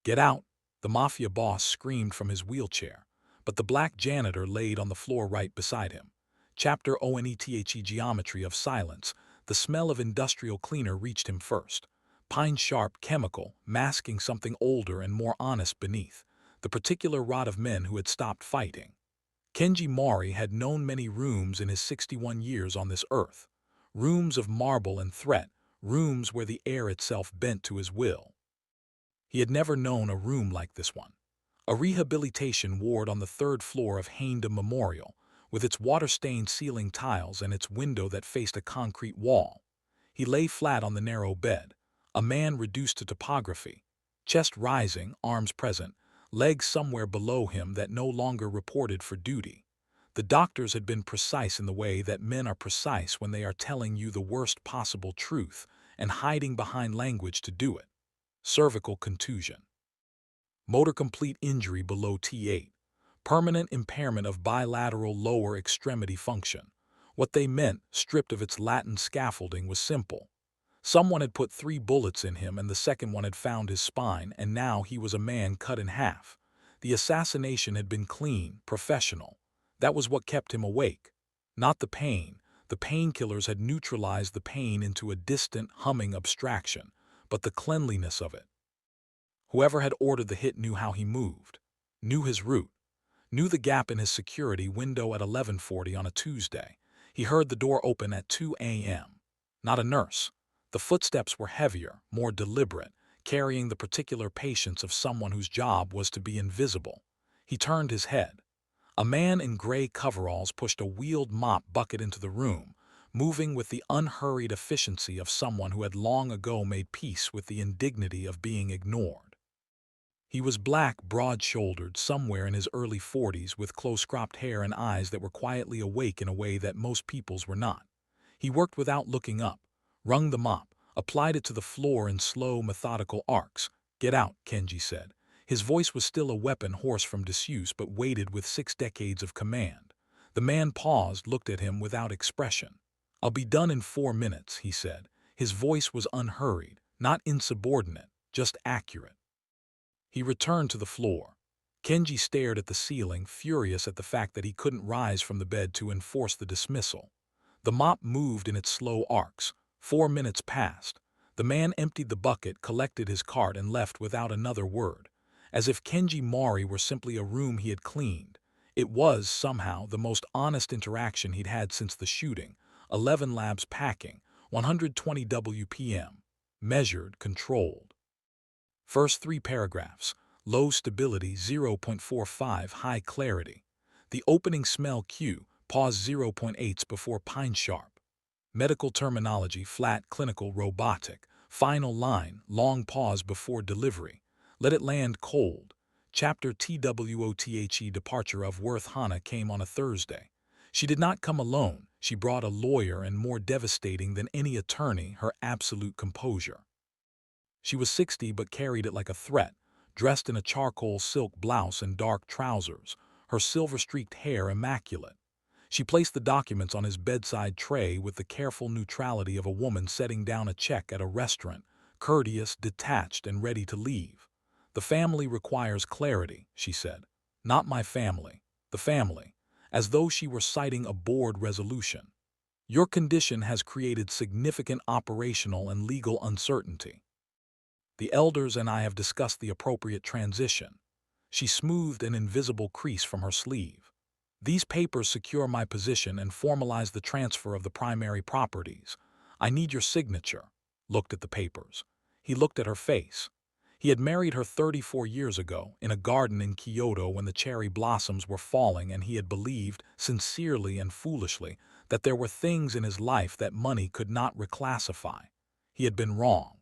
"Get out!" the Mafia boss screamed from his wheelchair, but the black janitor laid on the floor right beside him. Chapter ONETHE Geometry of Silence. The smell of industrial cleaner reached him first. Pine-sharp chemical, masking something older and more honest beneath. The particular rot of men who had stopped fighting. Kenji Mori had known many rooms in his 61 years on this earth. Rooms of marble and threat, rooms where the air itself bent to his will. He had never known a room like this one. A rehabilitation ward on the third floor of Haindam Memorial, with its water-stained ceiling tiles and its window that faced a concrete wall. He lay flat on the narrow bed, a man reduced to topography, chest rising, arms present, legs somewhere below him that no longer reported for duty. The doctors had been precise in the way that men are precise when they are telling you the worst possible truth and hiding behind language to do it. Cervical contusion. Motor complete injury below T8. Permanent impairment of bilateral lower extremity function. What they meant, stripped of its Latin scaffolding, was simple. Someone had put 3 bullets in him and the second one had found his spine, and now he was a man cut in half. The assassination had been clean, professional. That was what kept him awake. Not the pain. The painkillers had neutralized the pain into a distant, humming abstraction, but the cleanliness of it. Whoever had ordered the hit knew how he moved, knew his route, knew the gap in his security window at 11:40 on a Tuesday. He heard the door open at 2 a.m. Not a nurse. The footsteps were heavier, more deliberate, carrying the particular patience of someone whose job was to be invisible. He turned his head. A man in gray coveralls pushed a wheeled mop bucket into the room, moving with the unhurried efficiency of someone who had long ago made peace with the indignity of being ignored. He was black, broad-shouldered, somewhere in his early 40s, with close-cropped hair and eyes that were quietly awake in a way that most people's were not. He worked without looking up, wrung the mop, applied it to the floor in slow, methodical arcs. "Get out," Kenji said. His voice was still a weapon hoarse from disuse but weighted with 6 decades of command. The man paused, looked at him without expression. "I'll be done in 4 minutes," he said. His voice was unhurried, not insubordinate, just accurate. He returned to the floor. Kenji stared at the ceiling, furious at the fact that he couldn't rise from the bed to enforce the dismissal. The mop moved in its slow arcs. 4 minutes passed. The man emptied the bucket, collected his cart, and left without another word, as if Kenji Mori were simply a room he had cleaned. It was, somehow, the most honest interaction he'd had since the shooting. 11 labs packing, 120 WPM. Measured, controlled. First 3 paragraphs. Low stability 0.45, high clarity. The opening smell cue, pause 0.8s before pine sharp. Medical terminology, flat, clinical, robotic. Final line, long pause before delivery. Let it land cold. Chapter TWOTHE Departure of Worth Hana came on a Thursday. She did not come alone. She brought a lawyer, and more devastating than any attorney, her absolute composure. She was 60 but carried it like a threat, dressed in a charcoal silk blouse and dark trousers, her silver-streaked hair immaculate. She placed the documents on his bedside tray with the careful neutrality of a woman setting down a check at a restaurant, courteous, detached, and ready to leave. "The family requires clarity," she said. "Not my family. The family," as though she were citing a board resolution. "Your condition has created significant operational and legal uncertainty. The elders and I have discussed the appropriate transition." She smoothed an invisible crease from her sleeve. "These papers secure my position and formalize the transfer of the primary properties. I need your signature." Looked at the papers. He looked at her face. He had married her 34 years ago, in a garden in Kyoto when the cherry blossoms were falling, and he had believed, sincerely and foolishly, that there were things in his life that money could not reclassify. He had been wrong.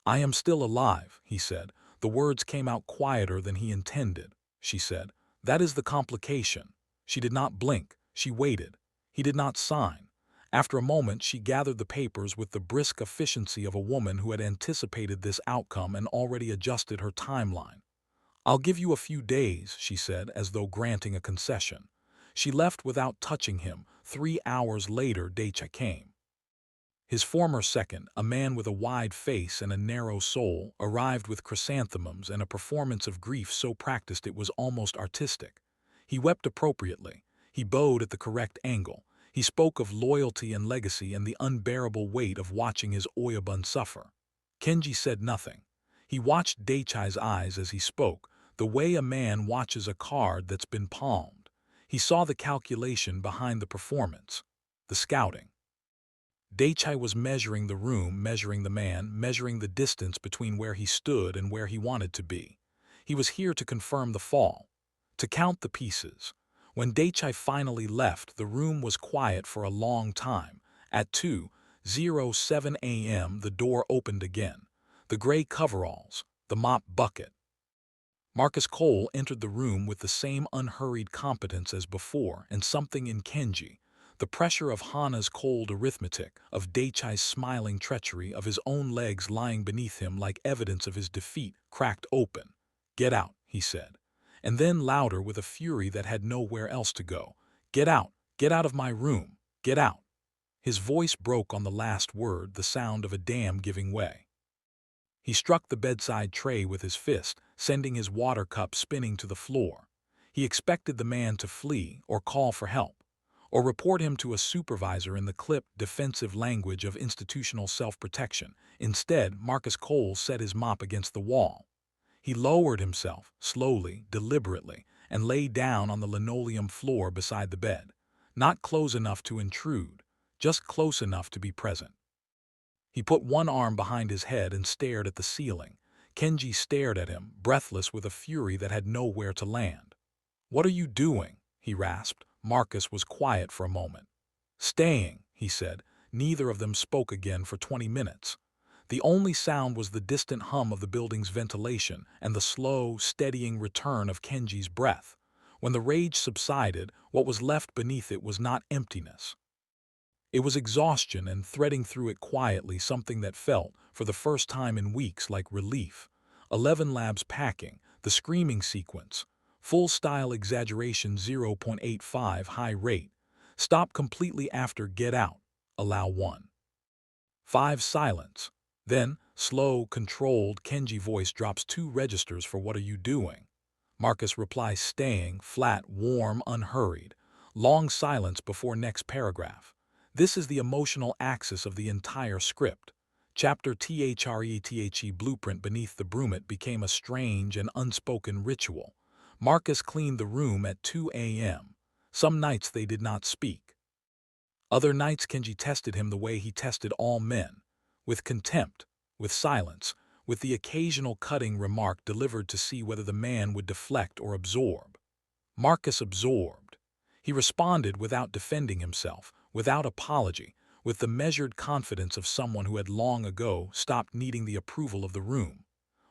"I am still alive," he said. The words came out quieter than he intended. She said, "That is the complication." She did not blink. She waited. He did not sign. After a moment, she gathered the papers with the brisk efficiency of a woman who had anticipated this outcome and already adjusted her timeline. "I'll give you a few days," she said, as though granting a concession. She left without touching him. 3 hours later, Daicha came. His former second, a man with a wide face and a narrow soul, arrived with chrysanthemums and a performance of grief so practiced it was almost artistic. He wept appropriately. He bowed at the correct angle. He spoke of loyalty and legacy and the unbearable weight of watching his Oyabun suffer. Kenji said nothing. He watched Daichai's eyes as he spoke, the way a man watches a card that's been palmed. He saw the calculation behind the performance, the scouting. Daichai was measuring the room, measuring the man, measuring the distance between where he stood and where he wanted to be. He was here to confirm the fall, to count the pieces. When Daichai finally left, the room was quiet for a long time. At 2:07 a.m., the door opened again. The gray coveralls, the mop bucket. Marcus Cole entered the room with the same unhurried competence as before, and something in Kenji, the pressure of Hana's cold arithmetic, of Daichai's smiling treachery, of his own legs lying beneath him like evidence of his defeat, cracked open. "Get out," he said. And then louder with a fury that had nowhere else to go. Get out of my room, get out." His voice broke on the last word, the sound of a dam giving way. He struck the bedside tray with his fist, sending his water cup spinning to the floor. He expected the man to flee or call for help, or report him to a supervisor in the clipped, defensive language of institutional self-protection. Instead, Marcus Cole set his mop against the wall. He lowered himself, slowly, deliberately, and lay down on the linoleum floor beside the bed. Not close enough to intrude, just close enough to be present. He put one arm behind his head and stared at the ceiling. Kenji stared at him, breathless with a fury that had nowhere to land. "What are you doing?" he rasped. Marcus was quiet for a moment. "Staying," he said. Neither of them spoke again for 20 minutes. The only sound was the distant hum of the building's ventilation and the slow, steadying return of Kenji's breath. When the rage subsided, what was left beneath it was not emptiness. It was exhaustion, and threading through it quietly something that felt, for the first time in weeks, like relief. 11 Labs packing, the screaming sequence. Full-style exaggeration 0.85 high rate. Stop completely after get out. Allow 1. 5 silence. Then, slow, controlled, Kenji voice drops 2 registers for what are you doing? Marcus replies staying, flat, warm, unhurried. Long silence before next paragraph. This is the emotional axis of the entire script. Chapter THRETHE blueprint beneath the brumette became a strange and unspoken ritual. Marcus cleaned the room at 2 a.m. Some nights they did not speak. Other nights Kenji tested him the way he tested all men. With contempt, with silence, with the occasional cutting remark delivered to see whether the man would deflect or absorb. Marcus absorbed. He responded without defending himself, without apology, with the measured confidence of someone who had long ago stopped needing the approval of the room.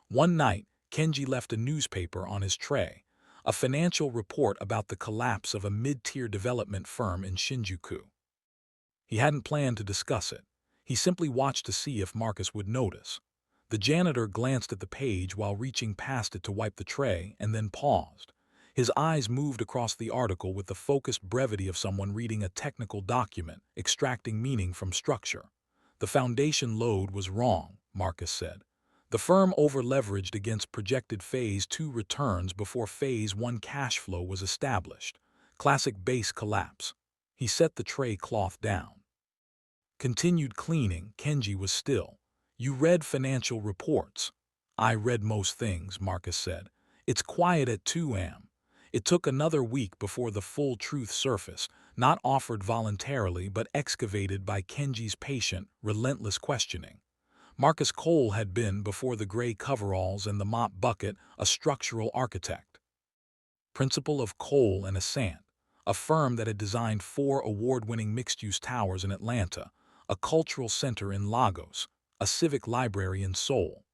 One night, Kenji left a newspaper on his tray, a financial report about the collapse of a mid-tier development firm in Shinjuku. He hadn't planned to discuss it. He simply watched to see if Marcus would notice. The janitor glanced at the page while reaching past it to wipe the tray, and then paused. His eyes moved across the article with the focused brevity of someone reading a technical document, extracting meaning from structure. The foundation load was wrong, Marcus said. The firm over-leveraged against projected Phase 2 returns before Phase 1 cash flow was established. Classic base collapse. He set the tray cloth down. Continued cleaning. Kenji was still. "You read financial reports." "I read most things," Marcus said. "It's quiet at 2 a.m. It took another week before the full truth surfaced, not offered voluntarily but excavated by Kenji's patient, relentless questioning. Marcus Cole had been, before the gray coveralls and the mop bucket, a structural architect. Principal of Cole and Assant, a firm that had designed 4 award-winning mixed-use towers in Atlanta, a cultural center in Lagos, a civic library in Seoul.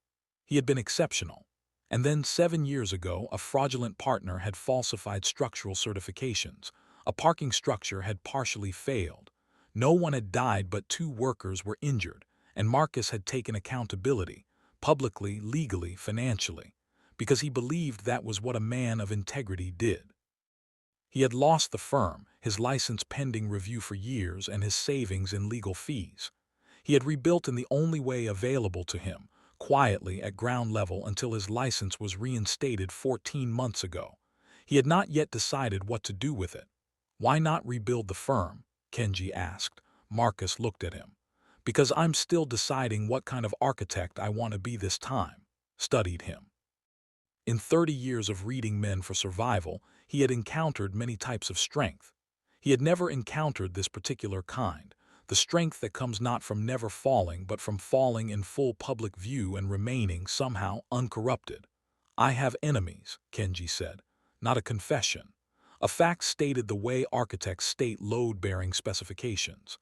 He had been exceptional. And then 7 years ago, a fraudulent partner had falsified structural certifications. A parking structure had partially failed. No one had died but 2 workers were injured, and Marcus had taken accountability, publicly, legally, financially, because he believed that was what a man of integrity did. He had lost the firm, his license pending review for years, and his savings in legal fees. He had rebuilt in the only way available to him, quietly at ground level until his license was reinstated 14 months ago. He had not yet decided what to do with it. Why not rebuild the firm? Kenji asked. Marcus looked at him. Because I'm still deciding what kind of architect I want to be this time. Studied him. In 30 years of reading Men for Survival, he had encountered many types of strength. He had never encountered this particular kind, the strength that comes not from never falling but from falling in full public view and remaining somehow uncorrupted. I have enemies, Kenji said, not a confession. A fact stated the way architects state load-bearing specifications.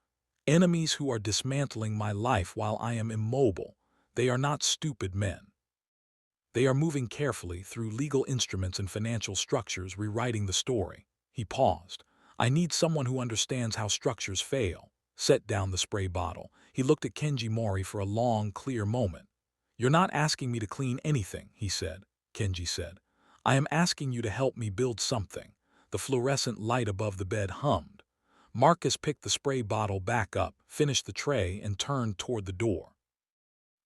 Enemies who are dismantling my life while I am immobile. They are not stupid men. They are moving carefully through legal instruments and financial structures, rewriting the story. He paused. I need someone who understands how structures fail. Set down the spray bottle. He looked at Kenji Mori for a long, clear moment. You're not asking me to clean anything, he said. Kenji said. I am asking you to help me build something. The fluorescent light above the bed hummed. Marcus picked the spray bottle back up, finished the tray, and turned toward the door.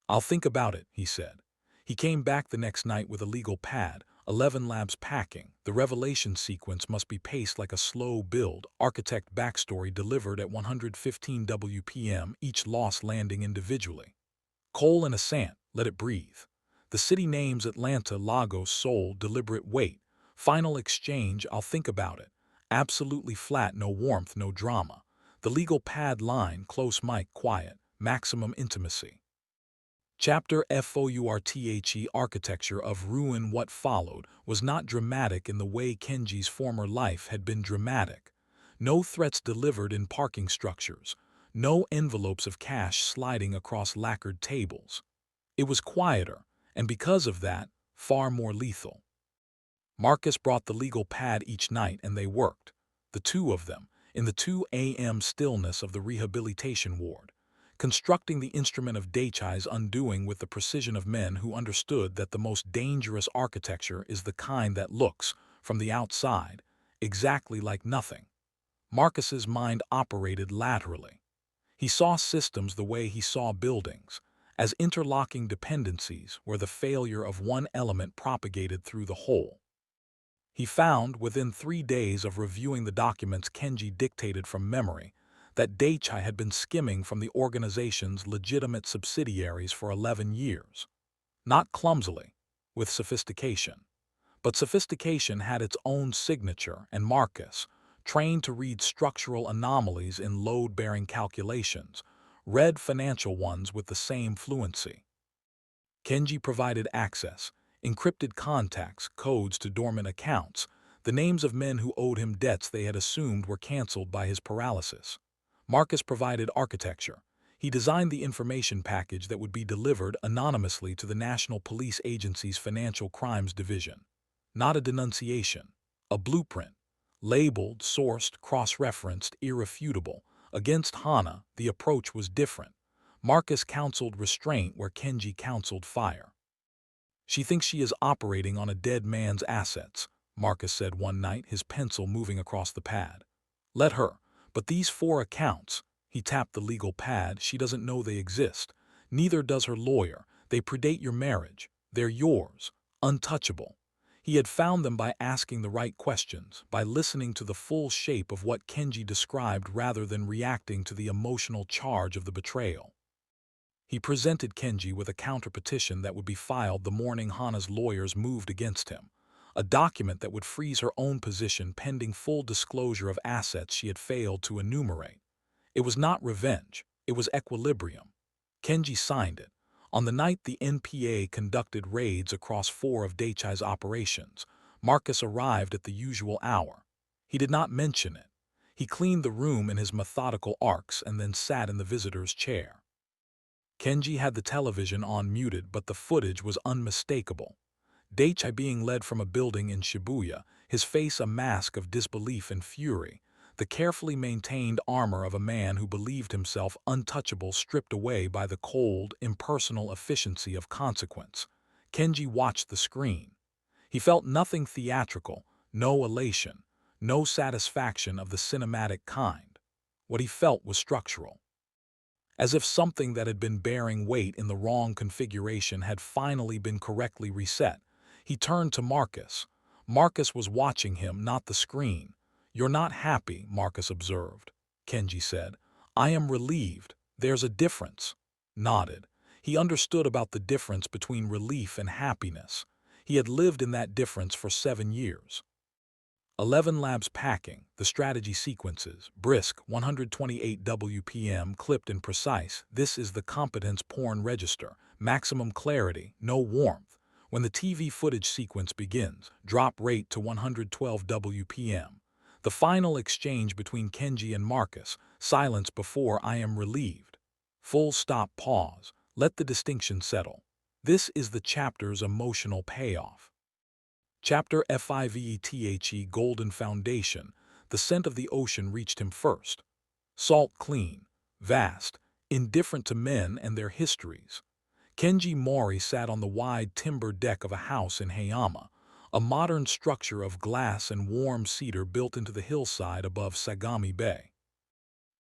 I'll think about it, he said. He came back the next night with a legal pad, 11 labs packing. The revelation sequence must be paced like a slow build, architect backstory delivered at 115 WPM, each loss landing individually. Coal and Asant, let it breathe. The city names Atlanta, Lagos, Seoul, deliberate weight. Final exchange, I'll think about it. Absolutely flat, no warmth, no drama. The legal pad line, close mic, quiet, maximum intimacy. Chapter FOURTHE Architecture of Ruin. What followed was not dramatic in the way Kenji's former life had been dramatic. No threats delivered in parking structures. No envelopes of cash sliding across lacquered tables. It was quieter, and because of that, far more lethal. Marcus brought the legal pad each night and they worked, the two of them, in the 2 a.m. stillness of the rehabilitation ward, constructing the instrument of Daichai's undoing with the precision of men who understood that the most dangerous architecture is the kind that looks, from the outside, exactly like nothing. Marcus's mind operated laterally. He saw systems the way he saw buildings, as interlocking dependencies where the failure of one element propagated through the whole. He found, within 3 days of reviewing the documents Kenji dictated from memory, that Daichai had been skimming from the organization's legitimate subsidiaries for 11 years. Not clumsily, with sophistication. But sophistication had its own signature, and Marcus, trained to read structural anomalies in load-bearing calculations, read financial ones with the same fluency. Kenji provided access, encrypted contacts, codes to dormant accounts, the names of men who owed him debts they had assumed were canceled by his paralysis. Marcus provided architecture. He designed the information package that would be delivered anonymously to the National Police Agency's Financial Crimes Division. Not a denunciation, a blueprint. Labeled, sourced, cross-referenced, irrefutable. Against Hana, the approach was different. Marcus counseled restraint where Kenji counseled fire. She thinks she is operating on a dead man's assets, Marcus said one night, his pencil moving across the pad. Let her. But these 4 accounts, he tapped the legal pad, she doesn't know they exist. Neither does her lawyer. They predate your marriage. They're yours. Untouchable. He had found them by asking the right questions, by listening to the full shape of what Kenji described rather than reacting to the emotional charge of the betrayal. He presented Kenji with a counter-petition that would be filed the morning Hana's lawyers moved against him, a document that would freeze her own position pending full disclosure of assets she had failed to enumerate. It was not revenge, it was equilibrium. Kenji signed it. On the night the NPA conducted raids across 4 of Daichai's operations, Marcus arrived at the usual hour. He did not mention it. He cleaned the room in his methodical arcs and then sat in the visitor's chair. Kenji had the television on muted, but the footage was unmistakable. Daichai being led from a building in Shibuya, his face a mask of disbelief and fury, the carefully maintained armor of a man who believed himself untouchable stripped away by the cold, impersonal efficiency of consequence. Kenji watched the screen. He felt nothing theatrical, no elation, no satisfaction of the cinematic kind. What he felt was structural. as if something that had been bearing weight in the wrong configuration had finally been correctly reset. He turned to Marcus. Marcus was watching him, not the screen. "You're not happy," Marcus observed. Kenji said, "I am relieved. There's a difference." Nodded. He understood about the difference between relief and happiness. He had lived in that difference for 7 years. 11 Labs packing, the strategy sequences, brisk, 128 WPM, clipped and precise. This is the competence porn register. Maximum clarity, no warmth. When the TV footage sequence begins, drop rate to 112 WPM. The final exchange between Kenji and Marcus, silence before "I am relieved." Full stop, pause. Let the distinction settle. This is the chapter's emotional payoff. Chapter FIVETHE Golden Foundation. The scent of the ocean reached him first. Salt clean, vast, indifferent to men and their histories. Kenji Mori sat on the wide timber deck of a house in Hayama, a modern structure of glass and warm cedar built into the hillside above Sagami Bay.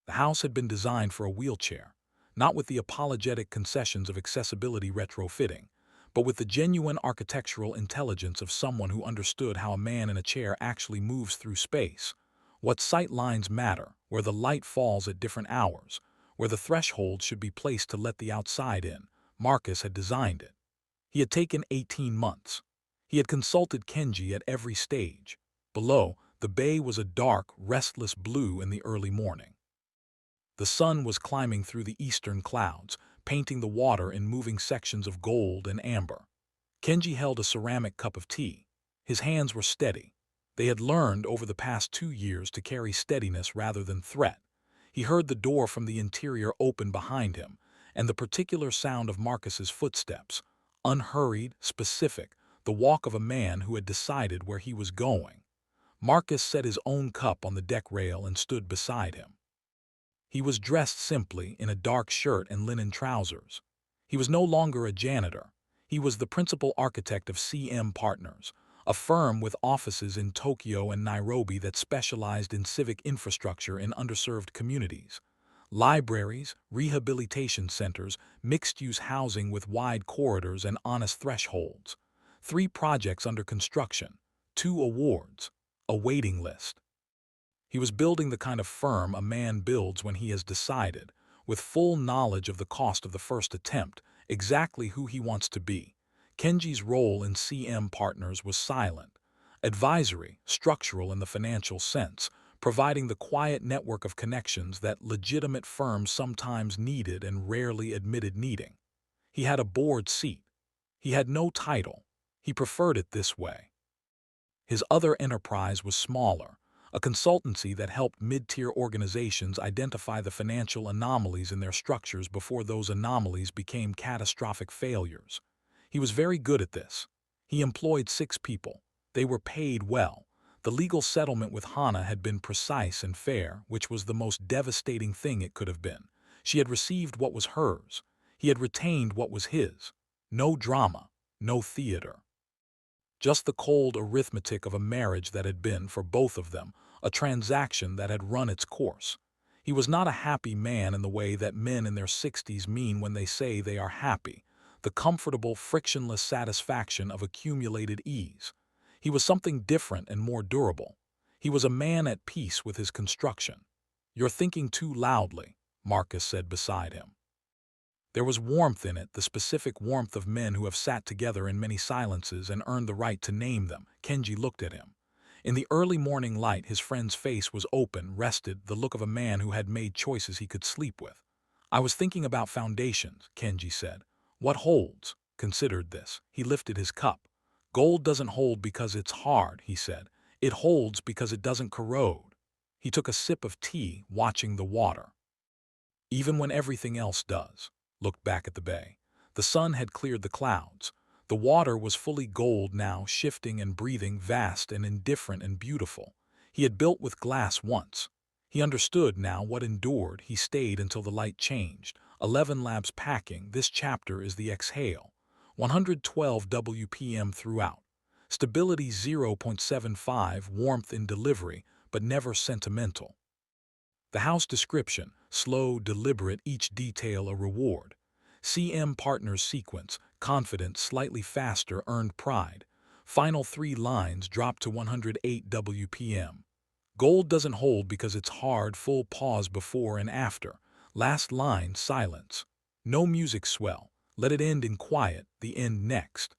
The house had been designed for a wheelchair, not with the apologetic concessions of accessibility retrofitting, but with the genuine architectural intelligence of someone who understood how a man in a chair actually moves through space. What sight lines matter, where the light falls at different hours, where the threshold should be placed to let the outside in. Marcus had designed it. He had taken 18 months. He had consulted Kenji at every stage. Below, the bay was a dark, restless blue in the early morning. The sun was climbing through the eastern clouds, painting the water in moving sections of gold and amber. Kenji held a ceramic cup of tea. His hands were steady. They had learned over the past 2 years to carry steadiness rather than threat. He heard the door from the interior open behind him, and the particular sound of Marcus's footsteps, unhurried, specific, the walk of a man who had decided where he was going. Marcus set his own cup on the deck rail and stood beside him. He was dressed simply in a dark shirt and linen trousers. He was no longer a janitor. He was the principal architect of CM Partners, a firm with offices in Tokyo and Nairobi that specialized in civic infrastructure in underserved communities. Libraries, rehabilitation centers, mixed-use housing with wide corridors and honest thresholds. 3 projects under construction, 2 awards, a waiting list. He was building the kind of firm a man builds when he has decided, with full knowledge of the cost of the first attempt, exactly who he wants to be. Kenji's role in CM Partners was silent, advisory, structural in the financial sense, providing the quiet network of connections that legitimate firms sometimes needed and rarely admitted needing. He had a board seat. He had no title. He preferred it this way. His other enterprise was smaller, a consultancy that helped mid-tier organizations identify the financial anomalies in their structures before those anomalies became catastrophic failures. He was very good at this. He employed 6 people. They were paid well. The legal settlement with Hana had been precise and fair, which was the most devastating thing it could have been. She had received what was hers. He had retained what was his. No drama, no theater. Just the cold arithmetic of a marriage that had been, for both of them, a transaction that had run its course. He was not a happy man in the way that men in their 60s mean when they say they are happy, the comfortable, frictionless satisfaction of accumulated ease. He was something different and more durable. He was a man at peace with his construction. "You're thinking too loudly," Marcus said beside him. There was warmth in it, the specific warmth of men who have sat together in many silences and earned the right to name them. Kenji looked at him. In the early morning light, his friend's face was open, rested, the look of a man who had made choices he could sleep with. "I was thinking about foundations," Kenji said. "What holds?" Considered this. He lifted his cup. "Gold doesn't hold because it's hard," he said. "It holds because it doesn't corrode." He took a sip of tea, watching the water. "Even when everything else does." Looked back at the bay. The sun had cleared the clouds. The water was fully gold now, shifting and breathing, vast and indifferent and beautiful. He had built with glass once. He understood now what endured. He stayed until the light changed. 11 Labs packing. This chapter is the exhale. 112 WPM throughout. Stability 0.75, warmth in delivery, but never sentimental. The house description, slow, deliberate, each detail a reward. CM partners sequence, confident, slightly faster, earned pride. Final 3 lines drop to 108 WPM. Gold doesn't hold because it's hard, full pause before and after. Last line, silence. No music swell. Let it end in quiet, the end next.